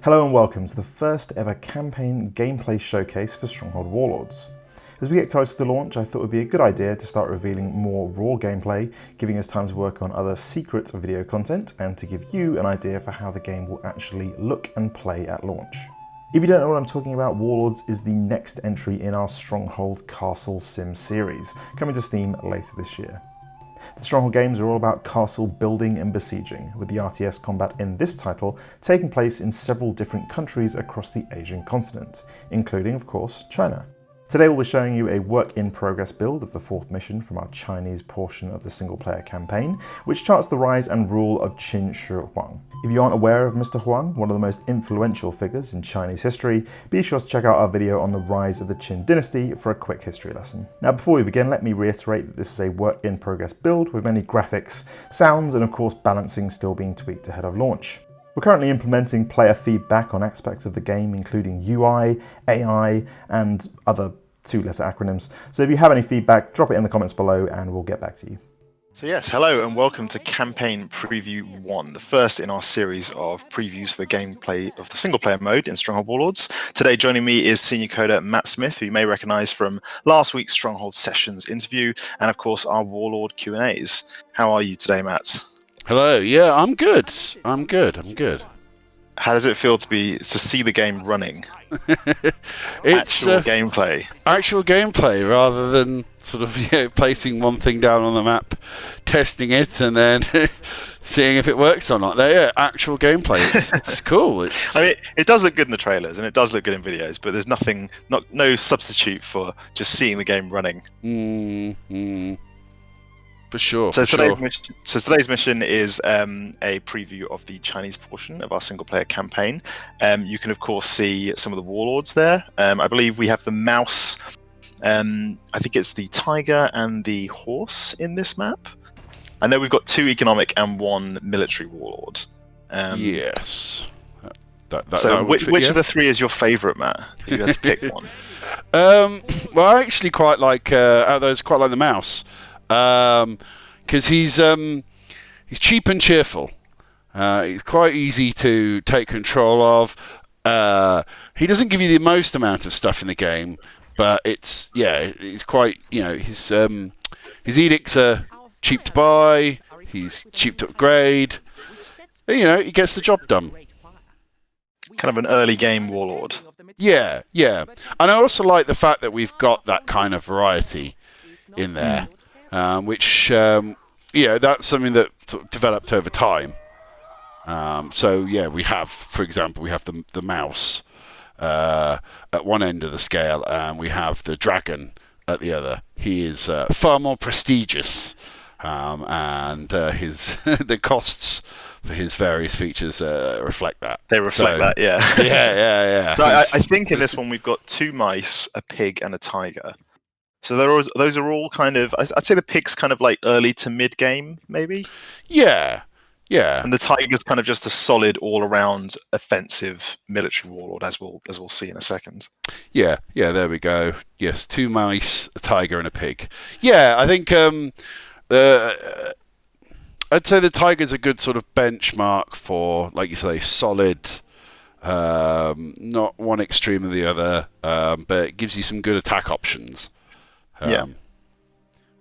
Hello and welcome to the first ever campaign gameplay showcase for Stronghold Warlords. As we get closer to launch, I thought it would be a good idea to start revealing more raw gameplay, giving us time to work on other secret video content and to give you an idea for how the game will actually look and play at launch. If you don't know what I'm talking about, Warlords is the next entry in our Stronghold Castle Sim series, coming to Steam later this year. The Stronghold games are all about castle building and besieging, with the RTS combat in this title taking place in several different countries across the Asian continent, including, of course, China. Today we'll be showing you a work-in-progress build of the fourth mission from our Chinese portion of the single-player campaign, which charts the rise and rule of Qin Shi Huang. If you aren't aware of Mr. Huang, one of the most influential figures in Chinese history, be sure to check out our video on the rise of the Qin dynasty for a quick history lesson. Now before we begin, let me reiterate that this is a work-in-progress build with many graphics, sounds, and of course balancing still being tweaked ahead of launch. We're currently implementing player feedback on aspects of the game, including UI, AI, and other two-letter acronyms. So if you have any feedback, drop it in the comments below and we'll get back to you. So yes, hello and welcome to Campaign Preview 1, the first in our series of previews for the gameplay of the single-player mode in Stronghold Warlords. Today joining me is senior coder Matt Smith, who you may recognise from last week's Stronghold Sessions interview, and of course our Warlord Q&As. How are you today, Matt? Hello. Yeah, I'm good. I'm good. How does it feel to see the game running? It's actual gameplay. Actual gameplay rather than sort of placing one thing down on the map, testing it, and then seeing if it works or not. Yeah, actual gameplay. It's cool. I mean, it does look good in the trailers and it does look good in videos, but there's no substitute for just seeing the game running. For sure. So today's mission is a preview of the Chinese portion of our single-player campaign. You can of course see some of the warlords there. I believe we have the mouse. I think it's the tiger and the horse in this map. I know we've got 2 economic and 1 military warlord. Yes. Which of the 3 is your favourite, Matt? If you had to pick one. Well, I actually quite like out of those, quite like the mouse. Because he's cheap and cheerful. He's quite easy to take control of. He doesn't give you the most amount of stuff in the game, but it's quite, his edicts are cheap to buy. He's cheap to upgrade. He gets the job done. Kind of an early game warlord. Yeah, and I also like the fact that we've got that kind of variety in there. Which that's something that sort of developed over time. We have, for example, the mouse at one end of the scale, and we have the dragon at the other. He is far more prestigious, and his the costs for his various features reflect that. They reflect that, yeah. Yeah. So I think in this one we've got 2 mice, a pig, and a tiger. So those are all kind of, I'd say the pig's kind of like early to mid game, maybe? Yeah. And the tiger's kind of just a solid all-around offensive military warlord, as we'll see in a second. Yeah, there we go. Yes, 2 mice, a tiger, and a pig. Yeah, I think I'd say the tiger's a good sort of benchmark for, like you say, solid. Not one extreme or the other, but it gives you some good attack options.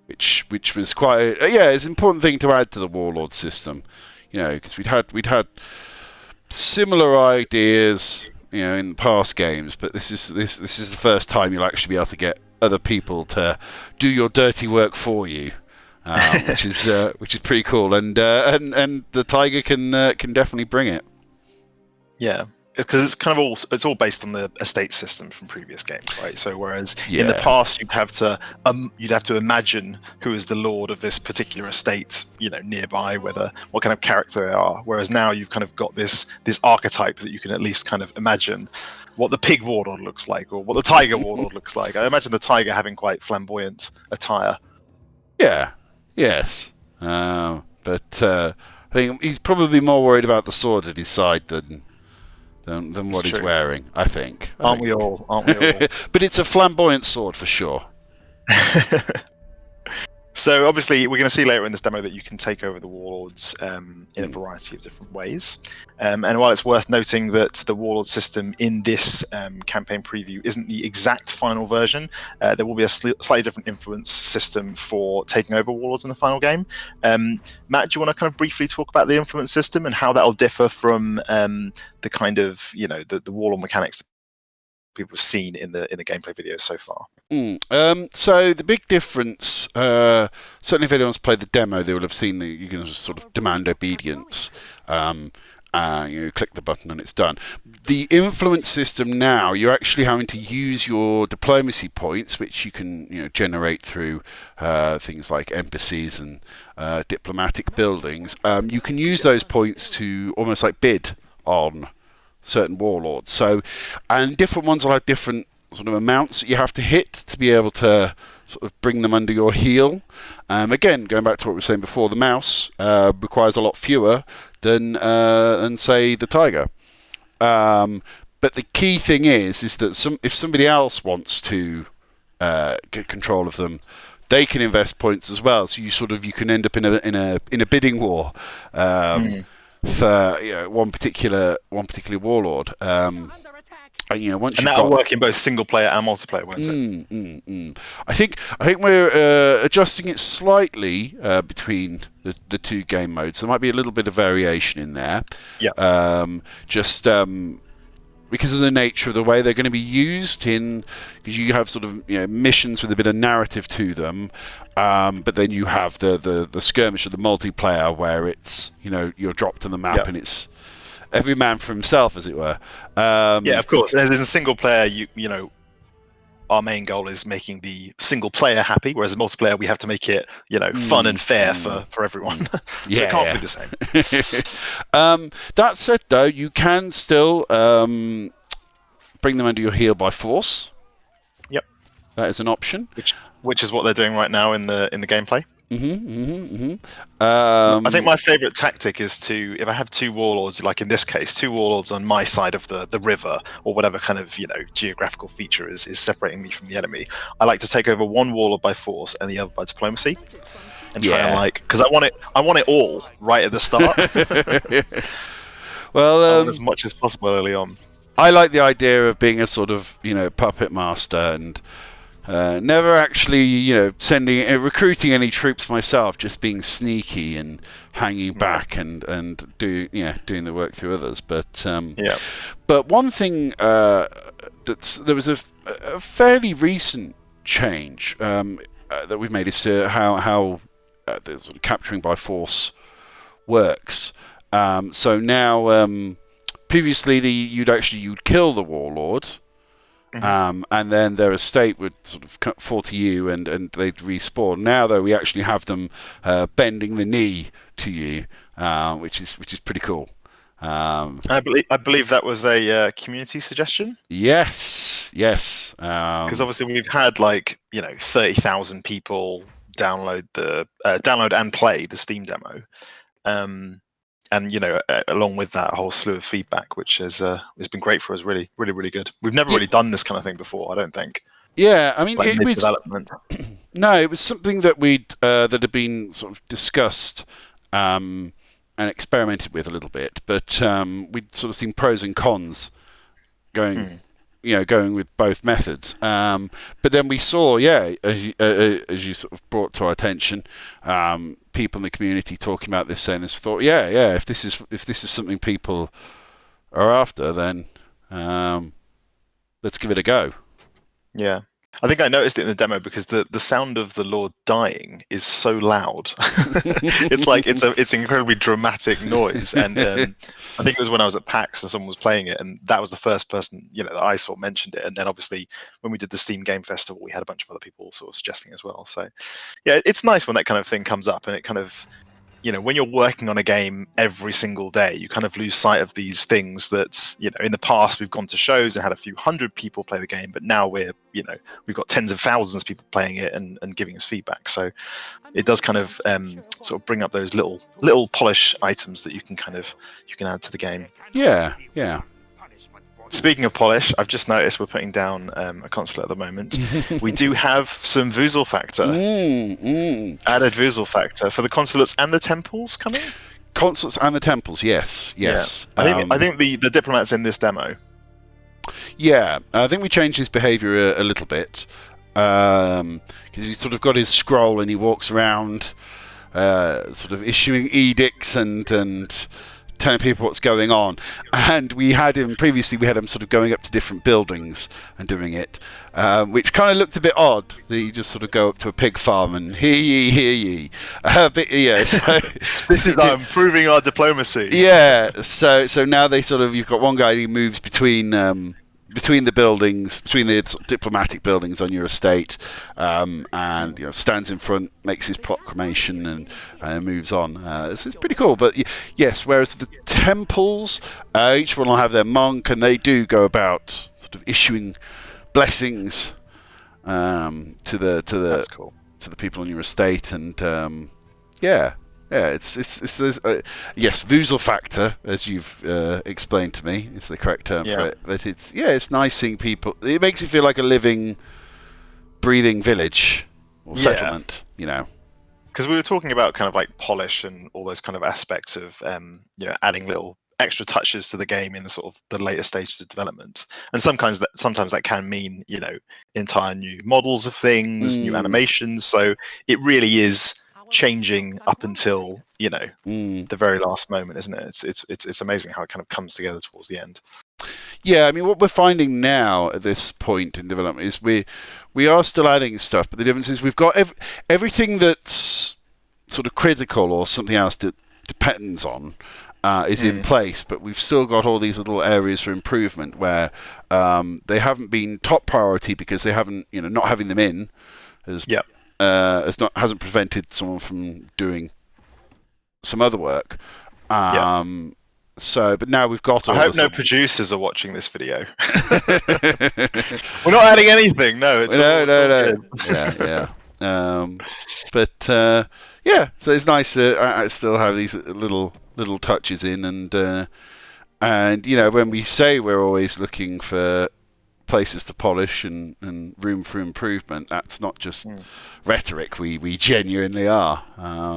Which was quite it's an important thing to add to the Warlord system, because we'd had similar ideas, in past games, but this is the first time you'll actually be able to get other people to do your dirty work for you, which is pretty cool, and the tiger can definitely bring it. Yeah. Because it's all based on the estate system from previous games, right? So whereas in the past you'd have to imagine who is the lord of this particular estate, nearby, what kind of character they are. Whereas now you've kind of got this archetype that you can at least kind of imagine what the pig warlord looks like or what the tiger warlord looks like. I imagine the tiger having quite flamboyant attire. Yeah. Yes. But I think he's probably more worried about the sword at his side than what he's wearing, I think. Aren't we all? Aren't we all? But it's a flamboyant sword for sure. So obviously, we're going to see later in this demo that you can take over the Warlords in a variety of different ways. And while it's worth noting that the Warlord system in this campaign preview isn't the exact final version, there will be a slightly different influence system for taking over Warlords in the final game. Matt, do you want to kind of briefly talk about the influence system and how that'll differ from the kind of, the Warlord mechanics that people have seen in the gameplay videos so far? So the big difference, certainly if anyone's played the demo, they will have seen that you can sort of demand obedience. You click the button and it's done. The influence system now, you're actually having to use your diplomacy points, which you can generate through things like embassies and diplomatic buildings. You can use those points to almost like bid on certain warlords. So, and different ones will have different sort of amounts that you have to hit to be able to sort of bring them under your heel. Again, going back to what we were saying before, the mouse requires a lot fewer than say the tiger. But the key thing is that if somebody else wants to get control of them, they can invest points as well. So you can end up in a bidding war. For one particular warlord, and once and that'll work in both single player and multiplayer, won't it? I think we're adjusting it slightly between the two game modes. There might be a little bit of variation in there. Yeah. Because of the nature of the way they're going to be used because you have sort of missions with a bit of narrative to them, but then you have the skirmish of the multiplayer where it's you're dropped on the map and it's every man for himself, as it were. Yeah, of course. As in single player, our main goal is making the single player happy, whereas in multiplayer we have to make it fun and fair for everyone. So it can't be the same. That said, though, you can still bring them under your heel by force. Yep, that is an option. Which is what they're doing right now in the gameplay. I think my favourite tactic is if I have two warlords, like in this case, two warlords on my side of the river or whatever kind of geographical feature is separating me from the enemy. I like to take over one warlord by force and the other by diplomacy, and try and because I want it all right at the start. Well, I want as much as possible early on. I like the idea of being a sort of puppet master and. Never actually, recruiting any troops myself, just being sneaky and hanging back and doing the work through others. But but one thing there was a fairly recent change that we've made is to how the sort of capturing by force works. So now, previously you'd kill the warlord. And then their estate would sort of fall to you, and they'd respawn. Now, though, we actually have them bending the knee to you, which is pretty cool. I believe that was a community suggestion. Yes. Because obviously we've had 30,000 people download and play the Steam demo. And along with that, a whole slew of feedback, which has been great for us. Really, really, really good. We've never really done this kind of thing before, I don't think. Yeah, I mean, it was development. No, it was something that that had been sort of discussed and experimented with a little bit, but we'd sort of seen pros and cons going with both methods. But then we saw, as you sort of brought to our attention, people in the community talking about this, saying this. Thought, if this is something people are after, then let's give it a go. Yeah. I think I noticed it in the demo because the sound of the Lord dying is so loud. it's an incredibly dramatic noise, and I think it was when I was at PAX and someone was playing it, and that was the first person that I saw mentioned it. And then obviously when we did the Steam Game Festival, we had a bunch of other people sort of suggesting as well. So yeah, it's nice when that kind of thing comes up, and it kind of when you're working on a game every single day, you kind of lose sight of these things that, in the past we've gone to shows and had a few hundred people play the game, but now we've got tens of thousands of people playing it and giving us feedback. So it does kind of sort of bring up those little polish items that you can add to the game. Yeah. Speaking of polish, I've just noticed we're putting down a consulate at the moment. We do have some wuselfaktor. Added wuselfaktor for the consulates and the temples coming. Consulates and the temples, yes. Yeah. I think the diplomat's in this demo. Yeah, I think we changed his behaviour a little bit because he's sort of got his scroll and he walks around, sort of issuing edicts and telling people what's going on. And we had him sort of going up to different buildings and doing it, which kind of looked a bit odd. That you just sort of go up to a pig farm and hear ye. But yeah, so this is improving our diplomacy. Yeah, so now you've got one guy who moves between the buildings, between the sort of diplomatic buildings on your estate, and stands in front, makes his proclamation, and moves on. It's pretty cool. But yes, whereas the temples, each one will have their monk, and they do go about sort of issuing blessings to That's cool. to the people on your estate, and it's yes, wuselfaktor, as you've explained to me, is the correct term for it. But it's nice seeing people. It makes it feel like a living, breathing village or settlement, Because we were talking about kind of like polish and all those kind of aspects of adding little extra touches to the game in the sort of the later stages of development, and sometimes that can mean entire new models of things, new animations. So it really is changing up until the very last moment, isn't it? It's amazing how it kind of comes together towards the end. Yeah, I mean, what we're finding now at this point in development is we are still adding stuff, but the difference is we've got everything that's sort of critical or something else that depends on is in place, but we've still got all these little areas for improvement where they haven't been top priority because they haven't, not having them in hasn't prevented someone from doing some other work. So, but now we've got. I hope no producers are watching this video. We're not adding anything. No, it's no. But so it's nice to I still have these little touches in, and when we say we're always looking for places to polish and room for improvement, that's not just rhetoric. We genuinely are.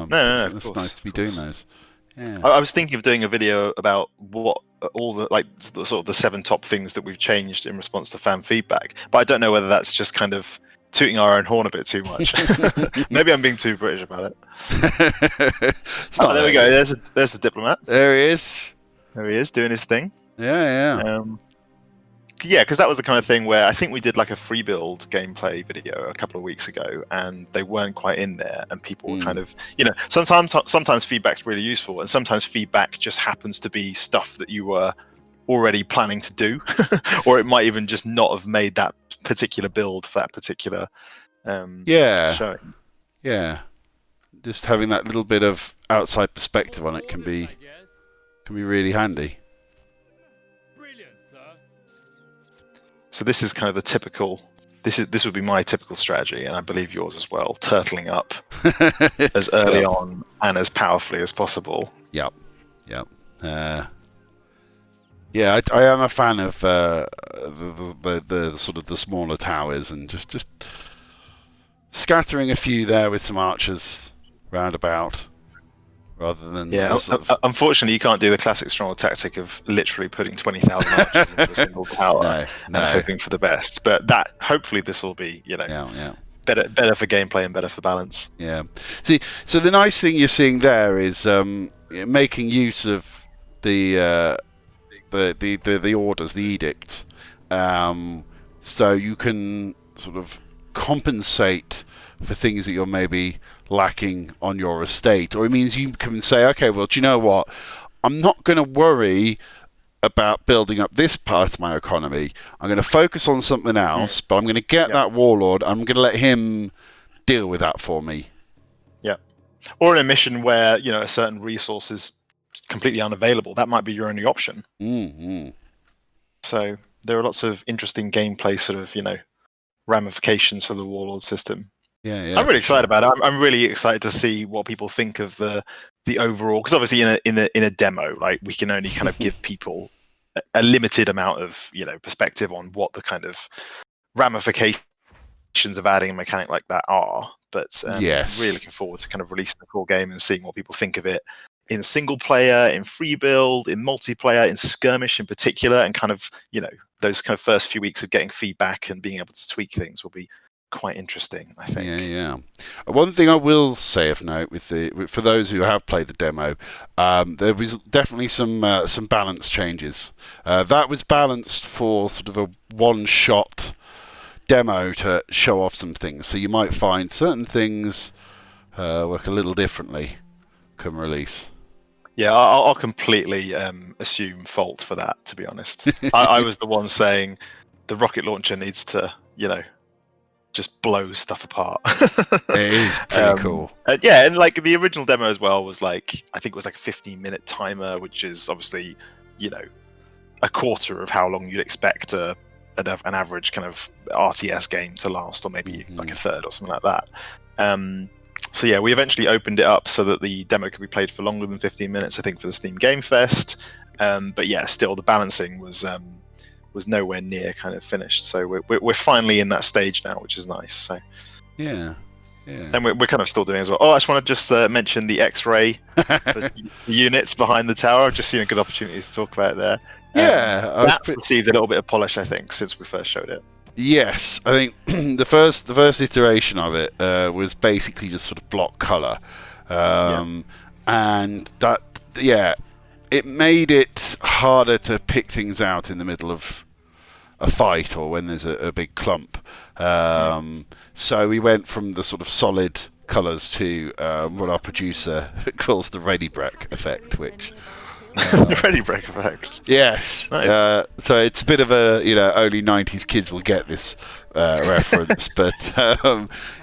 It's nice to be doing those. Yeah. I was thinking of doing a video about what all the 7 top things that we've changed in response to fan feedback, but I don't know whether that's just kind of tooting our own horn a bit too much. Maybe I'm being too British about it. There we go. There's the diplomat. There he is. There he is doing his thing. Yeah. Because that was the kind of thing where I think we did like a free build gameplay video a couple of weeks ago, and they weren't quite in there, and people were kind of, sometimes feedback's really useful, and sometimes feedback just happens to be stuff that you were already planning to do, or it might even just not have made that particular build for that particular showing. Yeah, just having that little bit of outside perspective on it can be really handy. So this is kind of the typical. This would be my typical strategy, and I believe yours as well. Turtling up as early on and as powerfully as possible. Yep. I am a fan of the sort of the smaller towers, and just scattering a few there with some archers round about, rather than unfortunately you can't do the classic Stronghold tactic of literally putting 20,000 archers into a single tower and hoping for the best. But that hopefully this will be better for gameplay and better for balance. Yeah. See, so the nice thing you're seeing there is making use of the orders, the edicts, so you can sort of compensate for things that you're maybe lacking on your estate. Or it means you can say, okay, well, do you know what? I'm not going to worry about building up this part of my economy. I'm going to focus on something else, but I'm going to get that warlord. I'm going to let him deal with that for me. Yeah. Or in a mission where, a certain resource is completely unavailable, that might be your only option. So there are lots of interesting gameplay sort of, ramifications for the Warlord system. Yeah, I'm really excited about it. I'm really excited to see what people think of the overall, because obviously in a demo, like we can only kind of give people a limited amount of perspective on what the kind of ramifications of adding a mechanic like that are. But really looking forward to kind of releasing the core game and seeing what people think of it in single player, in free build, in multiplayer, in skirmish in particular, and kind of those kind of first few weeks of getting feedback and being able to tweak things will be quite interesting, I think. Yeah. One thing I will say of note for those who have played the demo, there was definitely some balance changes. That was balanced for sort of a one-shot demo to show off some things. So you might find certain things work a little differently come release. Yeah, I'll completely assume fault for that, to be honest. I was the one saying the rocket launcher needs to, just blow stuff apart. It is pretty cool. Yeah, and like the original demo as well was like, I think it was like a 15-minute timer, which is obviously, a quarter of how long you'd expect an average kind of RTS game to last, or maybe like a third or something like that. So yeah, we eventually opened it up so that the demo could be played for longer than 15 minutes, I think, for the Steam Game Fest. But yeah, still the balancing was nowhere near kind of finished. So we're finally in that stage now, which is nice. So yeah. And we're kind of still doing as well. Oh, I just want to just mention the X-ray for the units behind the tower. I've just seen a good opportunity to talk about it there. That's received a little bit of polish, I think, since we first showed it. Yes, I think the first iteration of it was basically just sort of block color, and that it made it harder to pick things out in the middle of a fight or when there's a big clump. So we went from the sort of solid colors to what our producer calls the ready break effect, which. Ready break effect. Yes. Nice. So it's a bit of a only 90s kids will get this reference, but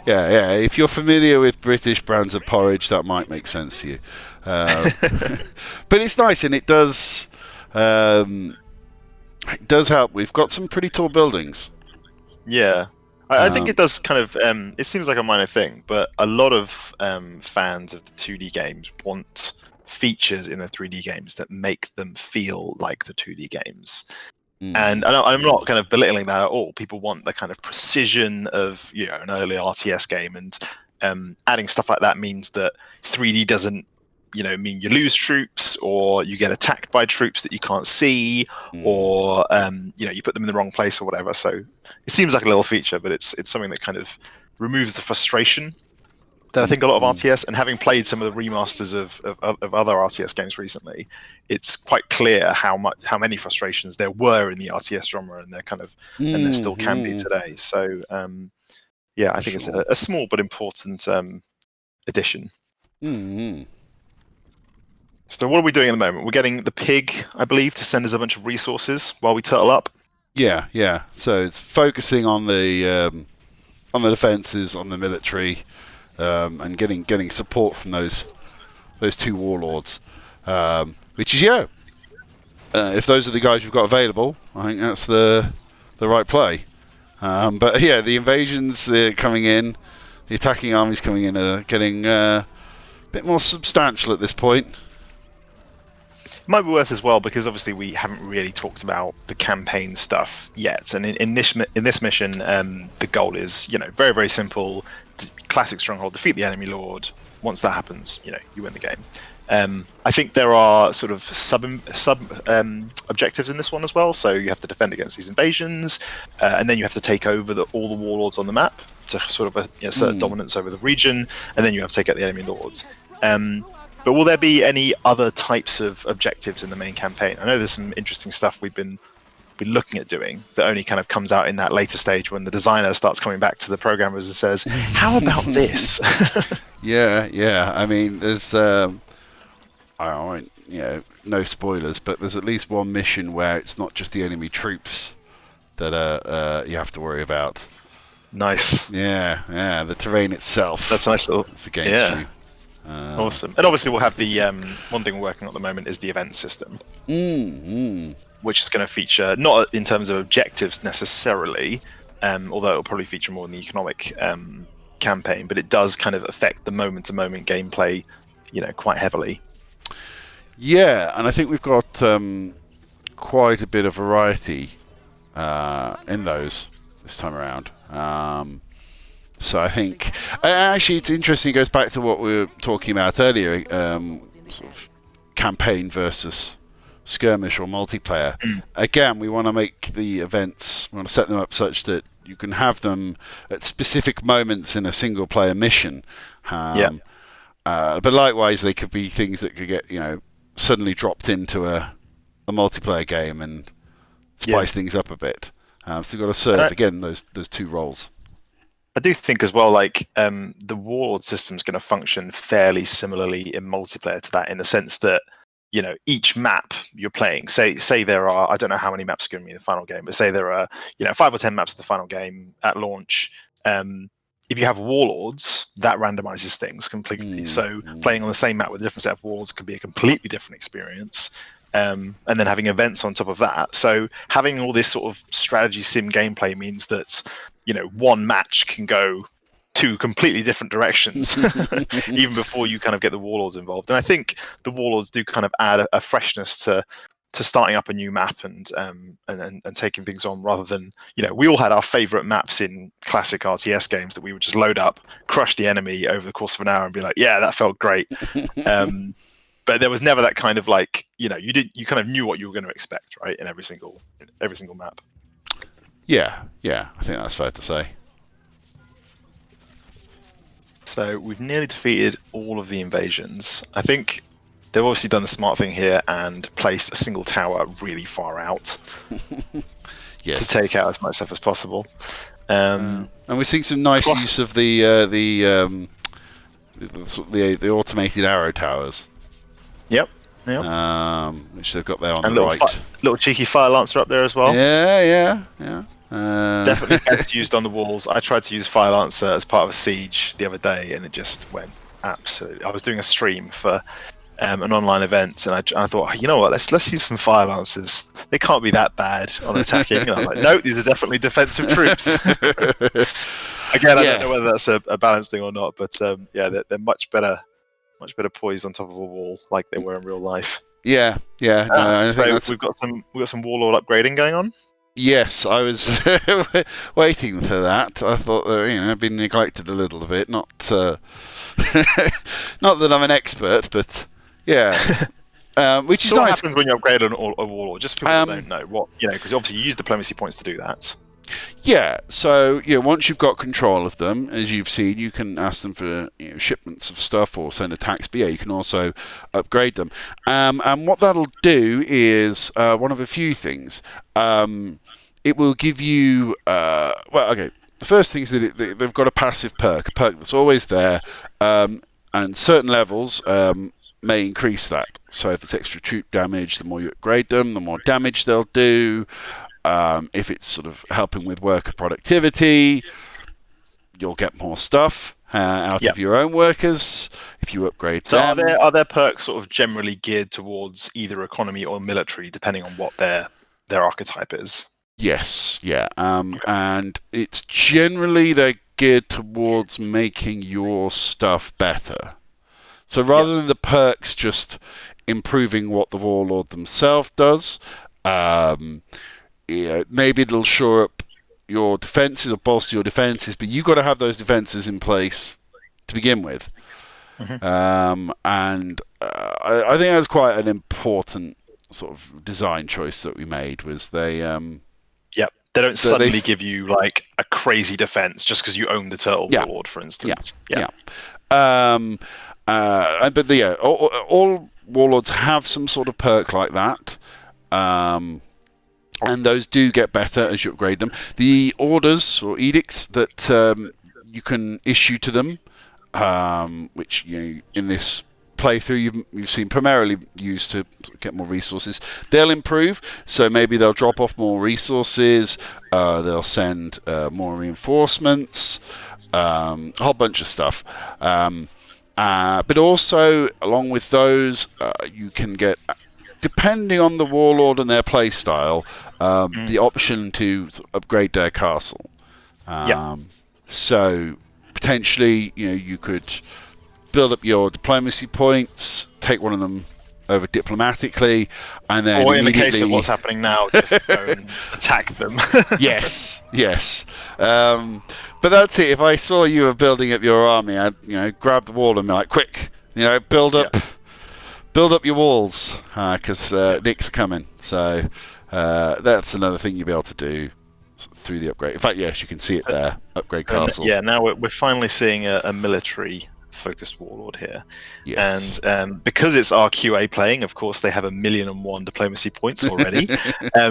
if you're familiar with British brands of porridge, that might make sense to you. But it's nice, and it does help. We've got some pretty tall buildings. Yeah. I think it does kind of. It seems like a minor thing, but a lot of fans of the 2D games want features in the 3D games that make them feel like the 2D games. And I'm not kind of belittling that at all. People want the kind of precision of an early RTS game, and adding stuff like that means that 3D doesn't mean you lose troops, or you get attacked by troops that you can't see, or you put them in the wrong place or whatever. So it seems like a little feature, but it's something that kind of removes the frustration that I think a lot of RTS, and having played some of the remasters of other RTS games recently, it's quite clear how many frustrations there were in the RTS genre, and there still can be today. So I think it's a small but important addition. So what are we doing at the moment? We're getting the pig, I believe, to send us a bunch of resources while we turtle up. Yeah. So it's focusing on the defenses, on the military. And getting support from those two warlords, which is if those are the guys you've got available, I think that's the right play. But yeah, the invasions coming in, the attacking armies coming in are getting a bit more substantial at this point. It might be worth as well, because obviously we haven't really talked about the campaign stuff yet. And in this mission, the goal is very, very simple. Classic Stronghold, defeat the enemy lord. Once that happens, you win the game. I think there are sort of sub objectives in this one as well. So you have to defend against these invasions, and then you have to take over all the warlords on the map to sort of assert dominance over the region, and then you have to take out the enemy lords. But will there be any other types of objectives in the main campaign? I know there's some interesting stuff we've been looking at doing that only kind of comes out in that later stage when the designer starts coming back to the programmers and says, how about this? Yeah. I mean, there's no spoilers, but there's at least one mission where it's not just the enemy troops that you have to worry about. Nice. Yeah, the terrain itself. That's a nice little. It's against you. Awesome. And obviously we'll have the one thing we're working on at the moment is the event system. Which is going to feature, not in terms of objectives necessarily, although it'll probably feature more in the economic campaign, but it does kind of affect the moment-to-moment gameplay, quite heavily. Yeah, and I think we've got quite a bit of variety in those this time around. So I think actually it's interesting. It goes back to what we were talking about earlier, sort of campaign versus skirmish or multiplayer. Again, we want to make the events, we want to set them up such that you can have them at specific moments in a single player mission. But likewise, they could be things that could get suddenly dropped into a multiplayer game and spice things up a bit. So you've got to serve again those two roles. I do think as well, like the Warlord system is going to function fairly similarly in multiplayer to that, in the sense that each map you're playing. Say there are, I don't know how many maps are going to be in the final game, but say there are 5 or 10 maps in the final game at launch. If you have Warlords, that randomizes things completely. So playing on the same map with a different set of Warlords can be a completely different experience. And then having events on top of that. So having all this sort of strategy sim gameplay means that one match can go 2 completely different directions even before you kind of get the Warlords involved. And I think the Warlords do kind of add a freshness to starting up a new map and taking things on, rather than we all had our favorite maps in classic RTS games that we would just load up, crush the enemy over the course of an hour and be like, yeah, that felt great. But there was never that kind of like you kind of knew what you were going to expect, right, in every single map. Yeah, I think that's fair to say. So we've nearly defeated all of the invasions. I think they've obviously done the smart thing here and placed a single tower really far out to take out as much stuff as possible. And we're seeing some nice use of the automated arrow towers. Yep. Which they've got there on the right. Little cheeky fire lancer up there as well. Yeah. Definitely best used on the walls. I tried to use fire lancer as part of a siege the other day, and it just went absolutely. I was doing a stream for an online event, and I thought, you know what, let's use some fire lancers. They can't be that bad on attacking. And I was like, no, these are definitely defensive troops. Again, I don't know whether that's a balanced thing or not, but they're much better poised on top of a wall like they were in real life. Yeah. So we've got some Warlord upgrading going on. Yes, I was waiting for that. I thought I've been neglected a little bit. Not not that I'm an expert, but yeah. Which is so nice. What happens when you upgrade a Warlord? Just for people who don't know what because obviously you use diplomacy points to do that. Yeah, so once you've got control of them, as you've seen, you can ask them for shipments of stuff or send attacks. But you can also upgrade them. And what that'll do is one of a few things. It will give you the first thing is that they've got a passive perk, that's always there, and certain levels may increase that. So if it's extra troop damage, the more you upgrade them, the more damage they'll do. If it's sort of helping with worker productivity, you'll get more stuff out of your own workers if you upgrade them. So are there perks sort of generally geared towards either economy or military, depending on what their archetype is? Yes, yeah. And it's generally they're geared towards making your stuff better. So rather than the perks just improving what the Warlord themselves does, maybe it'll shore up your defenses or bolster your defenses, but you've got to have those defenses in place to begin with. Mm-hmm. And I think that's quite an important sort of design choice that we made. Was they? They don't suddenly give you like a crazy defense just because you own the Turtle Warlord, for instance. All Warlords have some sort of perk like that. And those do get better as you upgrade them. The orders or edicts that you can issue to them, which in this playthrough you've seen primarily used to get more resources, they'll improve. So maybe they'll drop off more resources. They'll send more reinforcements. A whole bunch of stuff. But also, along with those, you can get, depending on the Warlord and their playstyle, the option to upgrade their castle. So potentially, you could build up your diplomacy points, take one of them over diplomatically, and then or in the immediately... case of what's happening now, just go and attack them. yes. But that's it. If I saw you were building up your army, I'd grab the wall and be like, quick, build up your walls, because Nick's coming. So that's another thing you'll be able to do through the upgrade. In fact, yes, you can see it there. Upgrade castle. Yeah, now we're finally seeing a military focused warlord here. Yes. And because it's RQA playing, of course they have 1,000,001 diplomacy points already.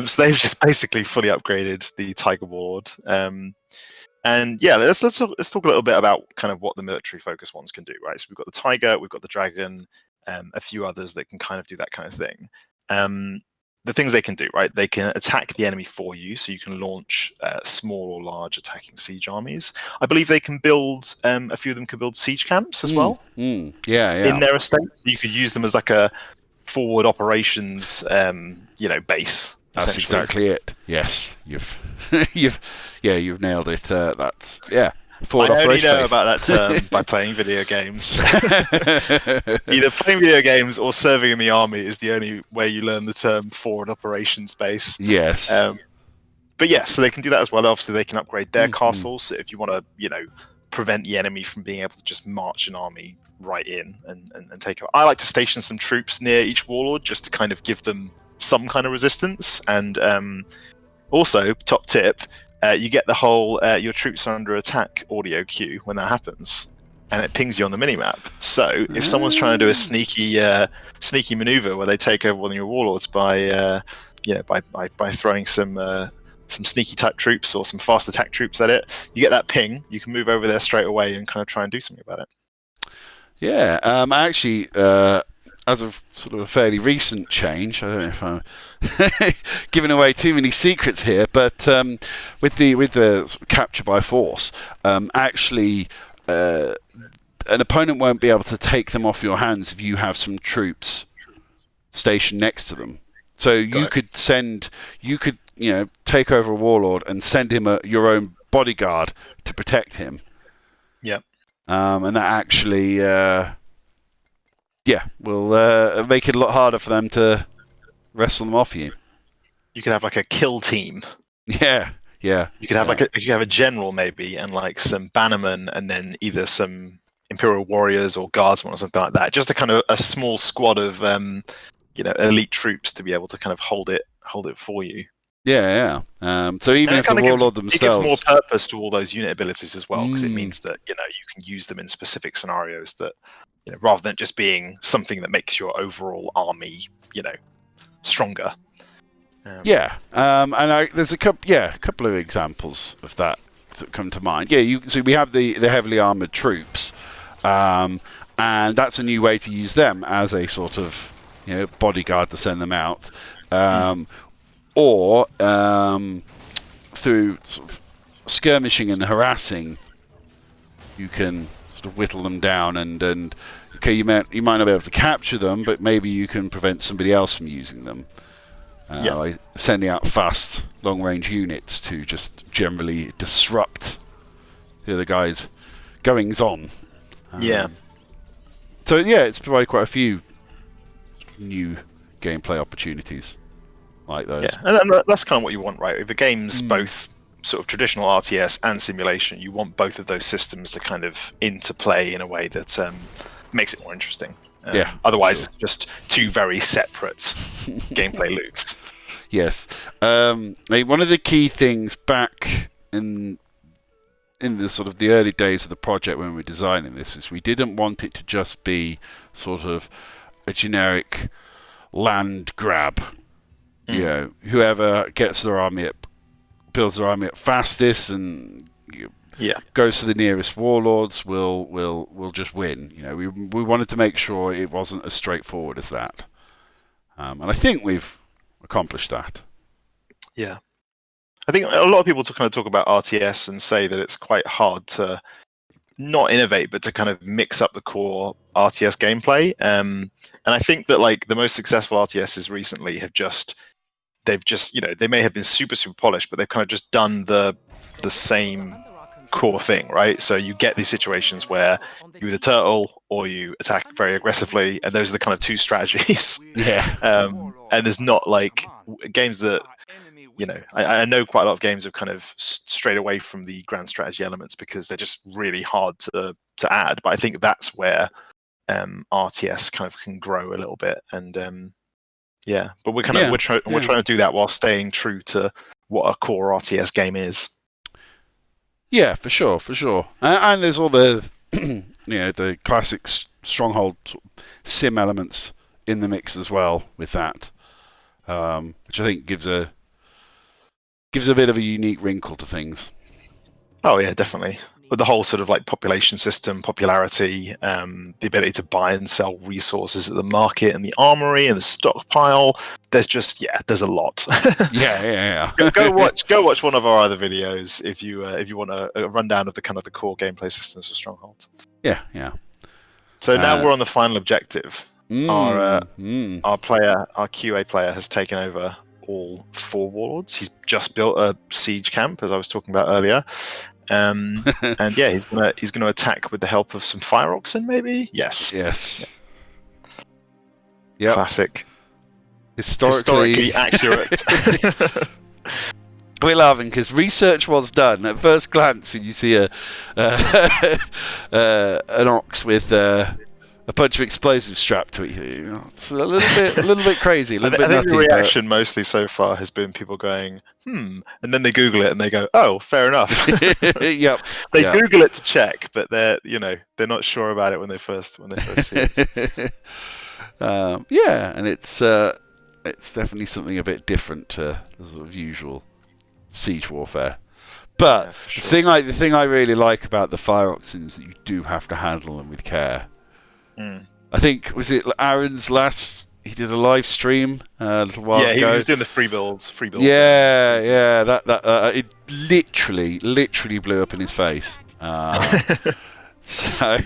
So they've just basically fully upgraded the Tiger Warlord. And yeah, let's talk a little bit about kind of what the military focused ones can do, right? So we've got the Tiger, we've got the Dragon, a few others that can kind of do that kind of thing. The things they can do, right? They can attack the enemy for you, so you can launch small or large attacking siege armies. I believe they can build, a few of them can build siege camps as well. Yeah. In their estates. You could use them as like a forward operations, base. That's exactly it. Yes, you've nailed it. That's forward I only know base. about that term by playing video games. Either playing video games or serving in the army is the only way you learn the term forward operations base. Yes. But yeah, so they can do that as well. Obviously, they can upgrade their castles. So if you want to, prevent the enemy from being able to just march an army right in and take it. I like to station some troops near each warlord just to kind of give them some kind of resistance. And also, top tip, you get the whole your troops are under attack audio cue when that happens, and it pings you on the minimap. So if someone's trying to do a sneaky maneuver where they take over one of your warlords by throwing some sneaky type troops or some fast attack troops at it, you get that ping. You can move over there straight away and kind of try and do something about it. Yeah, actually, as of sort of a fairly recent change, I don't know if I'm giving away too many secrets here, but with the sort of capture by force, actually, an opponent won't be able to take them off your hands if you have some troops stationed next to them. So you could take over a warlord and send him your own bodyguard to protect him. Yep. And that actually, will make it a lot harder for them to wrestle them off you. You could have like a kill team. Yeah. You could have a general maybe, and like some bannermen, and then either some Imperial warriors or guardsmen or something like that. Just a small squad of elite troops to be able to kind of hold it for you. Yeah. So even if the warlord themselves, it gives more purpose to all those unit abilities as well, because it means that you can use them in specific scenarios that rather than just being something that makes your overall army stronger. There's a couple of examples of that come to mind. So we have the heavily armored troops, and that's a new way to use them as a sort of bodyguard to send them out. Or through sort of skirmishing and harassing, you can sort of whittle them down, and you might not be able to capture them, but maybe you can prevent somebody else from using them. Like sending out fast, long-range units to just generally disrupt the other guy's goings-on. So it's provided quite a few new gameplay opportunities like those. Yeah, and that's kind of what you want, right? If a game's both sort of traditional RTS and simulation, you want both of those systems to kind of interplay in a way that makes it more interesting. Otherwise, it's just two very separate gameplay loops. Yes. One of the key things back in the sort of the early days of the project when we were designing this is we didn't want it to just be sort of a generic land grab. Whoever gets their army up, builds their army up fastest, and goes to the nearest warlords will just win. We wanted to make sure it wasn't as straightforward as that, and I think we've accomplished that. Yeah, I think a lot of people kind of talk about RTS and say that it's quite hard to not innovate, but to kind of mix up the core RTS gameplay. And I think that like the most successful RTSs recently they may have been super polished, but they've kind of just done the same core thing, right? So you get these situations where you either turtle or you attack very aggressively, and those are the kind of two strategies. And there's not like games that, you know, I know quite a lot of games have kind of strayed away from the grand strategy elements because they're just really hard to add. But I think that's where RTS kind of can grow a little bit, and yeah. But we're trying to do that while staying true to what a core RTS game is. Yeah, for sure. And there's all the the classic Stronghold sim elements in the mix as well with that, which I think gives a bit of a unique wrinkle to things. Oh yeah, definitely. With the whole sort of like population system, popularity, the ability to buy and sell resources at the market and the armory and the stockpile, there's a lot. Yeah. Go watch one of our other videos if you want a rundown of the kind of the core gameplay systems for Stronghold. Yeah. So now we're on the final objective. Our QA player has taken over all 4 warlords. He's just built a siege camp, as I was talking about earlier. And yeah, he's gonna attack with the help of some fire oxen, maybe. Yes. Yeah. Classic. Historically accurate. We're laughing because research was done. At first glance, when you see an ox with a bunch of explosives strapped to it, it's a little bit crazy, a little bit nutty. I think the reaction but mostly so far has been people going, and then they Google it and they go, oh, fair enough. Yep. They Google it to check, but they're not sure about it when they first see it. And it's definitely something a bit different to the sort of usual siege warfare. But the thing I really like about the fire oxen is that you do have to handle them with care. I think, was it Aaron's he did a live stream a little while ago. Yeah, he was doing the free builds. Yeah, that it literally blew up in his face. So,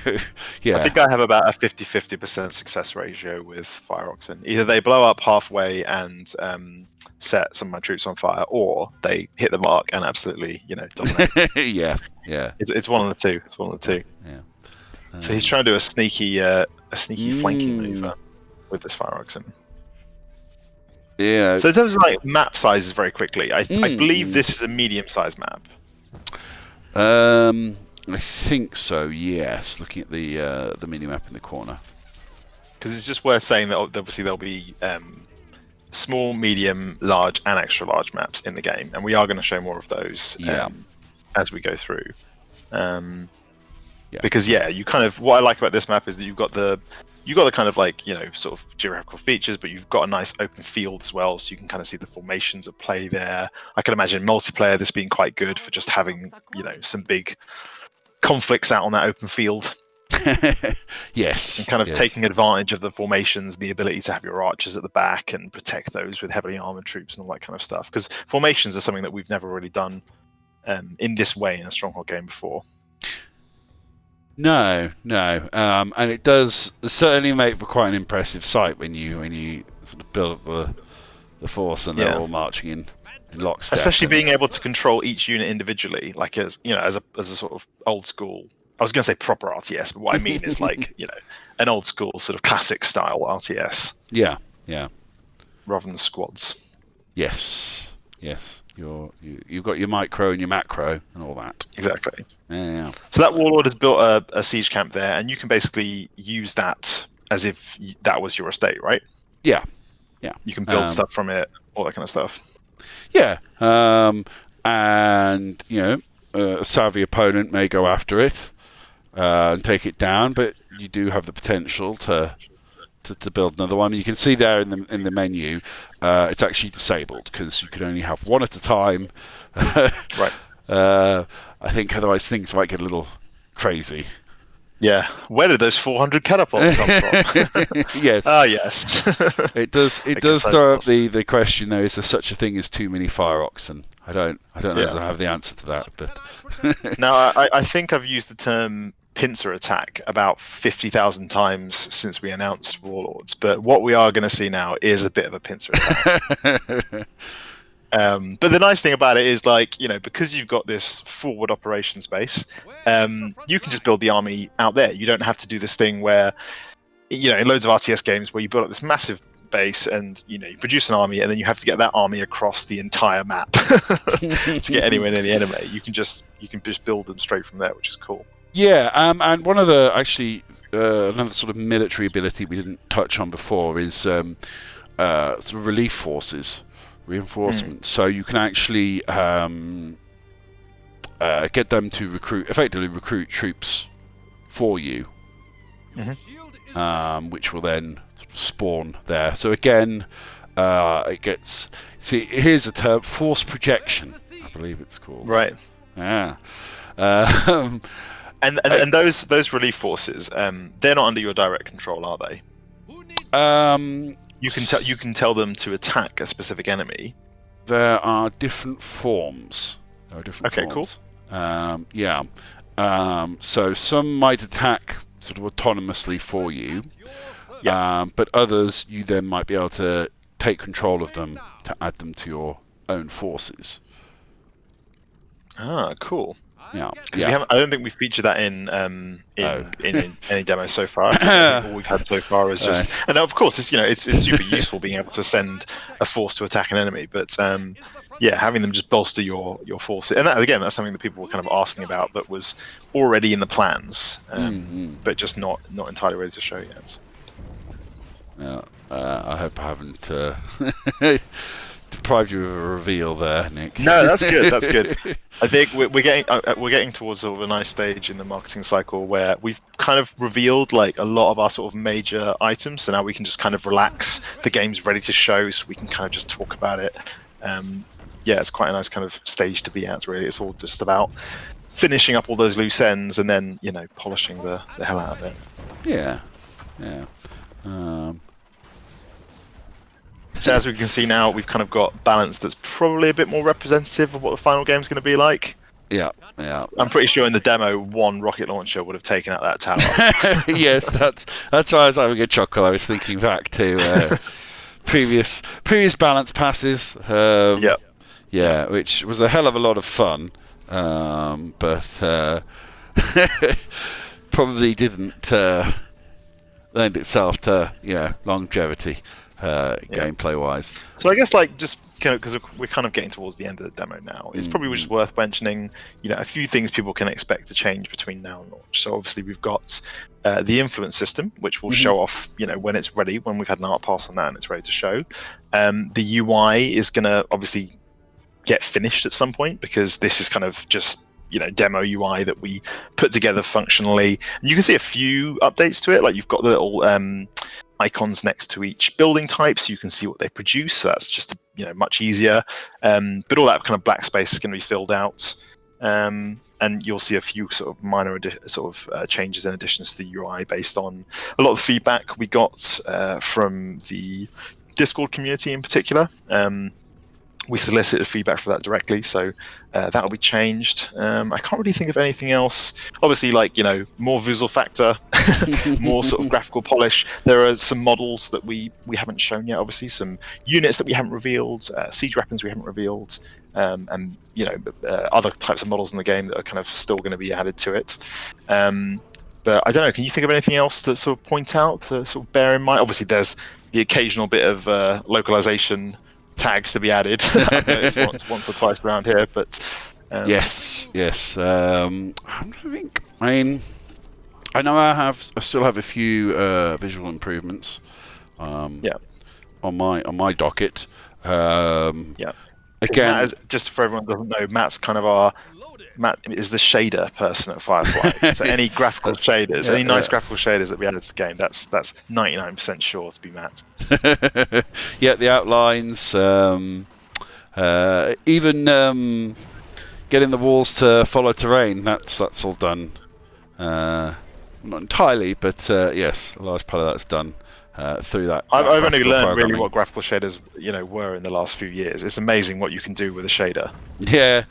yeah. I think I have about a 50% success ratio with fire oxen. Either they blow up halfway and set some of my troops on fire, or they hit the mark and absolutely, dominate. Yeah. It's one of the two. Yeah. So he's trying to do a sneaky flanking maneuver with this fire oxen. Yeah. So in terms of like map sizes, very quickly, I believe this is a medium-sized map. I think so. Yes. Looking at the mini map in the corner. Because it's just worth saying that obviously there'll be small, medium, large, and extra large maps in the game, and we are going to show more of those as we go through. Because you kind of, what I like about this map is that you've got the kind of like sort of geographical features, but you've got a nice open field as well, so you can kind of see the formations at play there. I can imagine multiplayer this being quite good for just having some big conflicts out on that open field. Yes. And kind of taking advantage of the formations, the ability to have your archers at the back and protect those with heavily armored troops and all that kind of stuff. Because formations are something that we've never really done in this way in a Stronghold game before. No, and it does certainly make for quite an impressive sight when you sort of build up the force and they're all marching in lockstep. Especially being able to control each unit individually, like as a sort of old school. I was going to say proper RTS, but what I mean is like an old school sort of classic style RTS. Yeah. Rather than squads. Yes. You've got your micro and your macro and all that. Exactly. Yeah. So that warlord has built a siege camp there, and you can basically use that as if that was your estate, right? Yeah. You can build stuff from it, all that kind of stuff. Yeah. And a savvy opponent may go after it and take it down, but you do have the potential to build another one. You can see there in the menu, it's actually disabled because you can only have one at a time. Right. I think otherwise things might get a little crazy. Yeah. Where did those 400 catapults come from? Yes. Yes. It does throw up the question though, is there such a thing as too many fire oxen? I don't know if I have the answer to that, but now I think I've used the term pincer attack about 50,000 times since we announced Warlords, but what we are going to see now is a bit of a pincer attack. But the nice thing about it is, like, because you've got this forward operations base, you can just build the army out there. You don't have to do this thing where, in loads of RTS games where you build up this massive base and you produce an army and then you have to get that army across the entire map to get anywhere near the enemy. You can just build them straight from there, which is cool. Yeah, and one of the another sort of military ability we didn't touch on before is sort of relief forces, reinforcements. So you can actually get them to effectively recruit troops for you, which will then sort of spawn there. So again, it gets... See, here's a term, force projection, I believe it's called. Right. Yeah. And those relief forces, they're not under your direct control, are they? You can tell them to attack a specific enemy. There are different forms. Okay, forms. Cool. Yeah. So some might attack sort of autonomously for you, but others you then might be able to take control of them to add them to your own forces. Ah, cool. Yeah. I don't think we've featured that in any demo so far. I think all we've had so far is just, and of course it's super useful being able to send a force to attack an enemy, but having them just bolster your forces, and that's something that people were kind of asking about that was already in the plans, but just not entirely ready to show yet. Yeah, I hope I haven't deprived you of a reveal there, Nick. No, that's good. That's good. I think we're getting towards sort of a nice stage in the marketing cycle where we've kind of revealed like a lot of our sort of major items, so now we can just kind of relax. The game's ready to show, so we can kind of just talk about it. It's quite a nice kind of stage to be at. Really, it's all just about finishing up all those loose ends and then polishing the hell out of it. Yeah. So as we can see now, we've kind of got balance that's probably a bit more representative of what the final game's going to be like. Yeah. I'm pretty sure in the demo, one rocket launcher would have taken out that tower. Yes, that's why I was having a chuckle. I was thinking back to previous balance passes. Yeah, which was a hell of a lot of fun, but probably didn't lend itself to longevity. Gameplay-wise. So I guess just because we're kind of getting towards the end of the demo now, it's probably just worth mentioning, a few things people can expect to change between now and launch. So obviously we've got the influence system, which will show off, when it's ready, when we've had an art pass on that and it's ready to show. The UI is going to obviously get finished at some point because this is kind of just demo UI that we put together functionally. And you can see a few updates to it, like you've got the little icons next to each building type, so you can see what they produce. So that's just much easier. But all that kind of black space is going to be filled out, and you'll see a few sort of minor changes and additions to the UI based on a lot of the feedback we got from the Discord community in particular. We solicited feedback for that directly, so that will be changed. I can't really think of anything else. Obviously, more wuselfaktor, more sort of graphical polish. There are some models that we haven't shown yet. Obviously, some units that we haven't revealed, siege weapons we haven't revealed, and other types of models in the game that are kind of still going to be added to it. But I don't know. Can you think of anything else to sort of point out to sort of bear in mind? Obviously, there's the occasional bit of localization tags to be added. I've noticed once or twice around here, but yes. I'm trying to think. I know I still have a few visual improvements. On my docket. Again, Matt just for everyone who doesn't know, Matt is the shader person at Firefly. So any graphical shaders, any nice graphical shaders that we added to the game, that's 99% sure to be Matt. Yeah, the outlines, even getting the walls to follow terrain. That's all done. Not entirely, but yes, a large part of that's done. Through that. I've only learned really what graphical shaders were in the last few years. It's amazing what you can do with a shader. Yeah.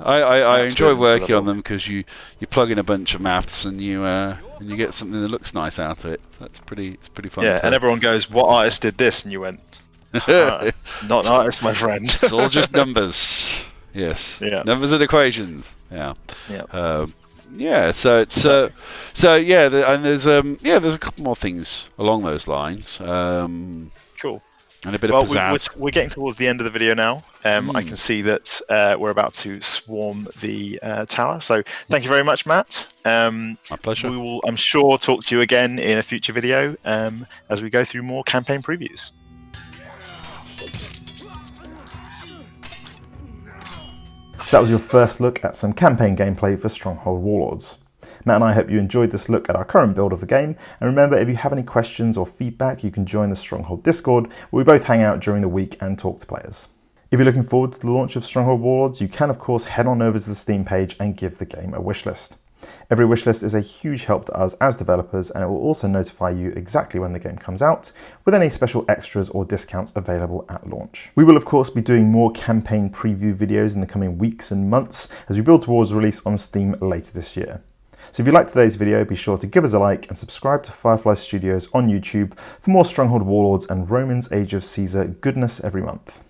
I enjoy working on them because you plug in a bunch of maths and you get something that looks nice out of it. So it's pretty fun. Yeah, and everyone goes, "What artist did this?" And you went, Not an artist, my friend. It's all just numbers. Yes. Yeah. Numbers and equations. Yeah. Yeah. Yeah. So it's and there's there's a couple more things along those lines. Cool. And a bit of pizzazz. We're getting towards the end of the video now. I can see that we're about to swarm the tower. So thank you very much, Matt. My pleasure. We will, I'm sure, talk to you again in a future video as we go through more campaign previews. So that was your first look at some campaign gameplay for Stronghold Warlords. Matt and I hope you enjoyed this look at our current build of the game, and remember, if you have any questions or feedback, you can join the Stronghold Discord, where we both hang out during the week and talk to players. If you're looking forward to the launch of Stronghold Warlords, you can of course head on over to the Steam page and give the game a wishlist. Every wishlist is a huge help to us as developers, and it will also notify you exactly when the game comes out, with any special extras or discounts available at launch. We will of course be doing more campaign preview videos in the coming weeks and months as we build towards release on Steam later this year. So if you liked today's video, be sure to give us a like and subscribe to Firefly Studios on YouTube for more Stronghold Warlords and Romans Age of Caesar goodness every month.